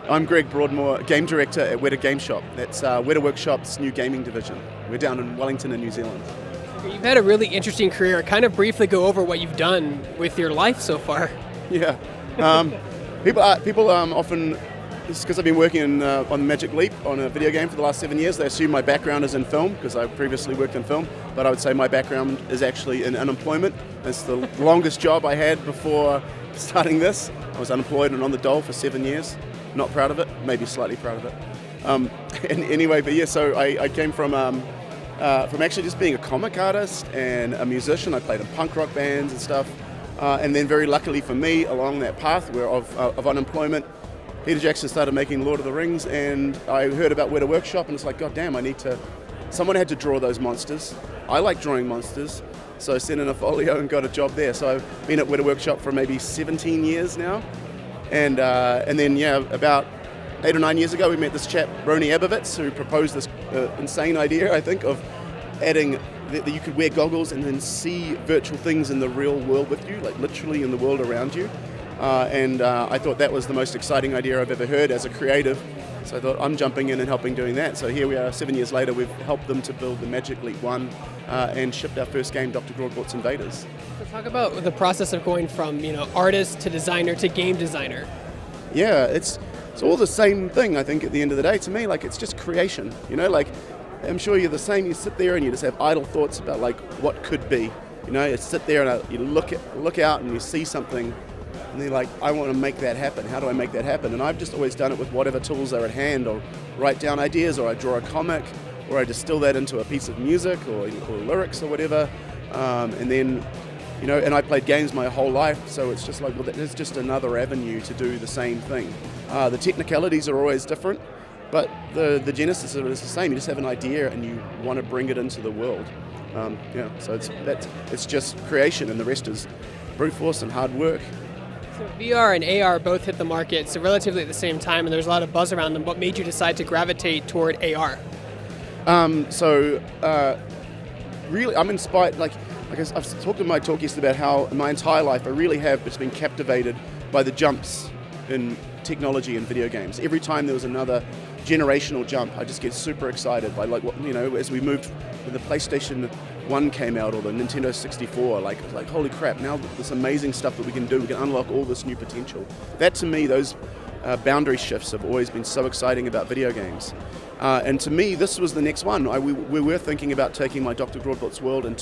I'm Greg Broadmore, Game Director at Weta Game Shop. That's Weta Workshop's new gaming division. We're down in Wellington in New Zealand. You've had a really interesting career. Kind of briefly go over what you've done with your life so far. Yeah. People often, because I've been working on Magic Leap on a video game for the last 7 years, they assume my background is in film, because I previously worked in film, but I would say my background is actually in unemployment. It's the longest job I had before starting this. I was unemployed and on the dole for 7 years. Not proud of it, maybe slightly proud of it. And anyway, but yeah, so I came from actually just being a comic artist and a musician. I played in punk rock bands and stuff. And then very luckily for me, along that path of unemployment, Peter Jackson started making Lord of the Rings, and I heard about Weta Workshop, and it's like, God damn, someone had to draw those monsters. I like drawing monsters, so I sent in a folio and got a job there. So I've been at Weta Workshop for maybe 17 years now. And then, yeah, about 8 or 9 years ago, we met this chap, Rony Abovitz, who proposed this insane idea, I think, of adding that you could wear goggles and then see virtual things in the real world with you, like literally in the world around you. And I thought that was the most exciting idea I've ever heard as a creative. So I thought, I'm jumping in and helping doing that. So here we are, 7 years later, we've helped them to build the Magic Leap 1 and shipped our first game, Dr. Broadmore's Invaders. So talk about the process of going from artist to designer to game designer. Yeah, it's all the same thing, I think, at the end of the day. To me, like, it's just creation. I'm sure you're the same. You sit there and you just have idle thoughts about like what could be. You sit there and you look out and you see something, and you're like, I want to make that happen. How do I make that happen? And I've just always done it with whatever tools are at hand, or write down ideas, or I draw a comic, or I distill that into a piece of music or lyrics or whatever. And then, and I played games my whole life, so it's just like, well, there's just another avenue to do the same thing. The technicalities are always different, but the genesis of it is the same. You just have an idea and you want to bring it into the world. So it's just creation, and the rest is brute force and hard work. So VR and AR both hit the market so relatively at the same time, and there's a lot of buzz around them. What made you decide to gravitate toward AR? Really, I'm inspired. Like I've talked in my talk yesterday about how in my entire life I really have just been captivated by the jumps in technology and video games. Every time there was another generational jump, I just get super excited by as we moved when the PlayStation 1 came out, or the Nintendo 64, like holy crap, now this amazing stuff that we can do, we can unlock all this new potential. That, to me, those boundary shifts have always been so exciting about video games. And to me, this was the next one. We were thinking about taking my Dr. Broadmore's world and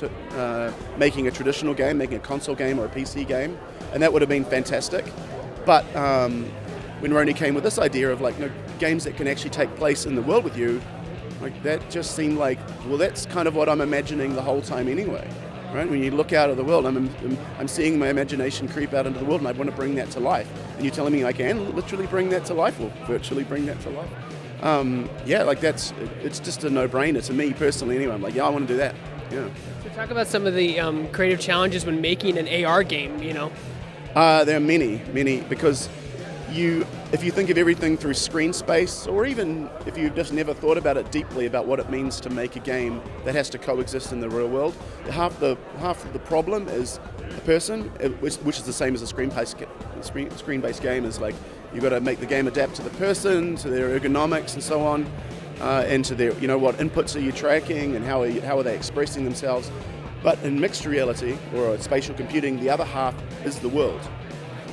making a traditional game, making a console game or a PC game, and that would have been fantastic. But when Rony came with this idea of games that can actually take place in the world with you, that just seemed like, well, that's kind of what I'm imagining the whole time anyway, right? When you look out at the world, I'm seeing my imagination creep out into the world, and I want to bring that to life. And you're telling me I can literally bring that to life, or virtually bring that to life. It's just a no-brainer to me personally anyway. I'm like, yeah, I want to do that. Yeah. So talk about some of the creative challenges when making an AR game, There are many, because if you think of everything through screen space, or even if you've just never thought about it deeply about what it means to make a game that has to coexist in the real world, half of the problem is a person, which is the same as a screen-based game, is like you've got to make the game adapt to the person, to their ergonomics and so on, and to their, what inputs are you tracking and how are they expressing themselves. But in mixed reality or spatial computing, the other half is the world.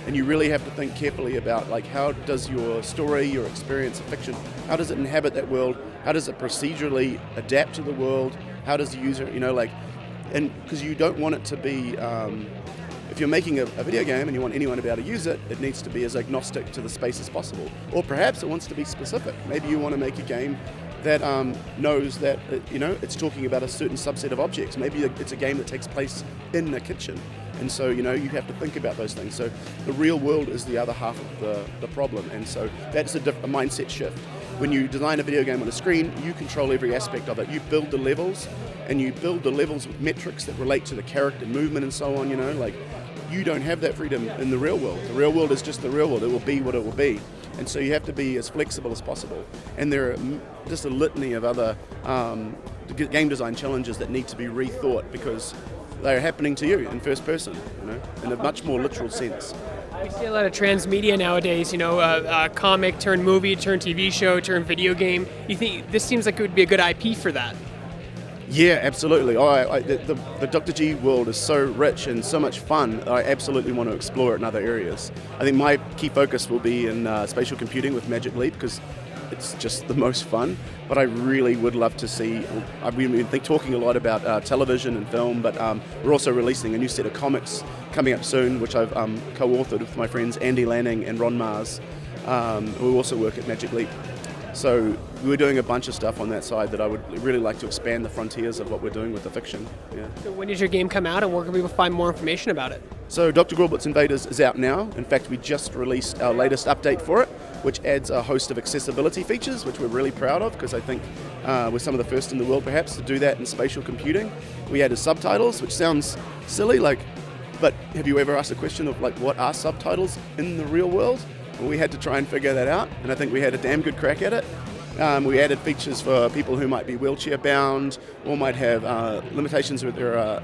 And you really have to think carefully about how does your story, your experience of fiction, how does it inhabit that world? How does it procedurally adapt to the world? How does the user, and because you don't want it to be, if you're making a video game and you want anyone to be able to use it, it needs to be as agnostic to the space as possible. Or perhaps it wants to be specific. Maybe you want to make a game that knows that, it's talking about a certain subset of objects. Maybe it's a game that takes place in a kitchen. And so, you have to think about those things. So the real world is the other half of the problem. And so that's a mindset shift. When you design a video game on a screen, you control every aspect of it. You build the levels, and you build the levels with metrics that relate to the character movement and so on, you don't have that freedom in the real world. The real world is just the real world. It will be what it will be. And so you have to be as flexible as possible. And there are just a litany of other game design challenges that need to be rethought, because they are happening to you in first person, in a much more literal sense. We see a lot of transmedia nowadays, comic turn movie, turn TV show, turn video game. You think this seems like it would be a good IP for that? Yeah, absolutely. The Dr. G world is so rich and so much fun. I absolutely want to explore it in other areas. I think my key focus will be in spatial computing with Magic Leap because it's just the most fun. But I really would love to see. I've been talking a lot about television and film, but we're also releasing a new set of comics coming up soon, which I've co-authored with my friends Andy Lanning and Ron Mars, who also work at Magic Leap. So we're doing a bunch of stuff on that side that I would really like to expand the frontiers of what we're doing with the fiction. Yeah. So when does your game come out, and where can people find more information about it? So Dr. Grawlit's Invaders is out now. In fact, we just released our latest update for it, which adds a host of accessibility features, which we're really proud of, because I think we're some of the first in the world perhaps to do that in spatial computing. We added subtitles, which sounds silly, but have you ever asked a question of what are subtitles in the real world? Well, we had to try and figure that out, and I think we had a damn good crack at it. We added features for people who might be wheelchair bound or might have limitations with their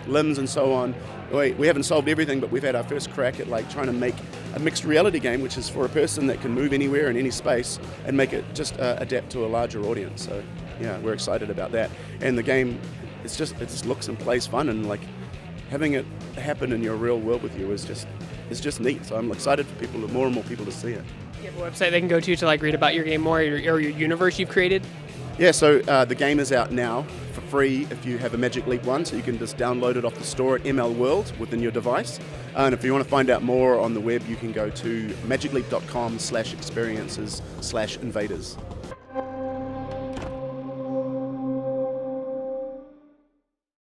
limbs and so on. We haven't solved everything, but we've had our first crack at trying to make a mixed reality game, which is for a person that can move anywhere in any space and make it just adapt to a larger audience. So yeah, we're excited about that. And the game, it just looks and plays fun, and having it happen in your real world with you is just neat. So I'm excited for more and more people to see it. Do you have a website they can go to read about your game more, or your universe you've created? Yeah, so the game is out now for free if you have a Magic Leap one, so you can just download it off the store at ML World within your device. And if you want to find out more on the web, you can go to magicleap.com/experiences/invaders.